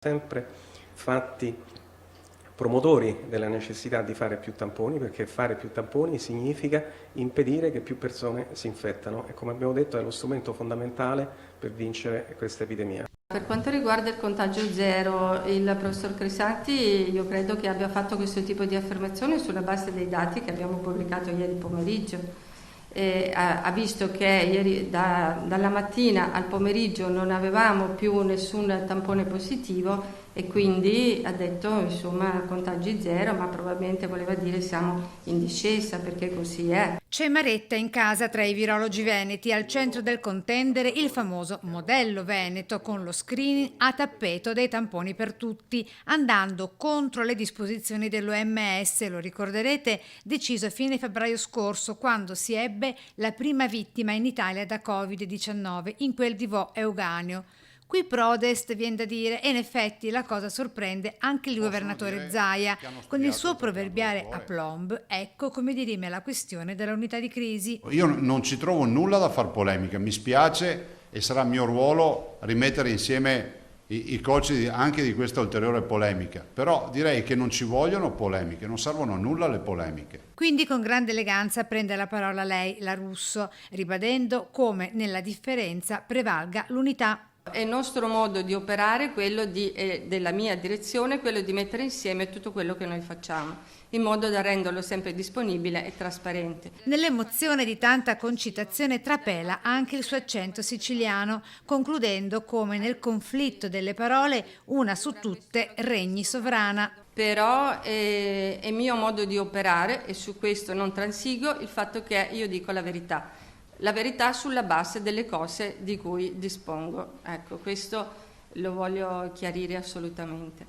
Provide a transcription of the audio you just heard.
sempre fatti promotori della necessità di fare più tamponi, perché fare più tamponi significa impedire che più persone si infettano e, come abbiamo detto, è lo strumento fondamentale per vincere questa epidemia. Per quanto riguarda il contagio zero, il professor Crisanti io credo che abbia fatto questo tipo di affermazione sulla base dei dati che abbiamo pubblicato ieri pomeriggio. Ha visto che ieri dalla mattina al pomeriggio non avevamo più nessun tampone positivo e quindi ha detto insomma contagi zero, ma probabilmente voleva dire siamo in discesa, perché così è. C'è Maretta in casa tra i virologi veneti, al centro del contendere il famoso modello veneto con lo screening a tappeto dei tamponi per tutti, andando contro le disposizioni dell'OMS, lo ricorderete, deciso a fine febbraio scorso, quando si ebbe la prima vittima in Italia da Covid-19 in quel di Vo Euganeo. Qui prodest, viene da dire, e in effetti la cosa sorprende anche il governatore Zaia con il suo proverbiale aplomb. Ecco come dirime la questione della unità di crisi. Io non ci trovo nulla da far polemica, mi spiace e sarà mio ruolo rimettere insieme i cocci anche di questa ulteriore polemica, però direi che non ci vogliono polemiche, non servono a nulla le polemiche. Quindi con grande eleganza prende la parola lei, la Russo, ribadendo come nella differenza prevalga l'unità. È il nostro modo di operare, quello della mia direzione, quello di mettere insieme tutto quello che noi facciamo, in modo da renderlo sempre disponibile e trasparente. Nell'emozione di tanta concitazione trapela anche il suo accento siciliano, concludendo come nel conflitto delle parole una su tutte regni sovrana. Però è mio modo di operare, e su questo non transigo, il fatto che io dico la verità sulla base delle cose di cui dispongo. Ecco, questo lo voglio chiarire assolutamente.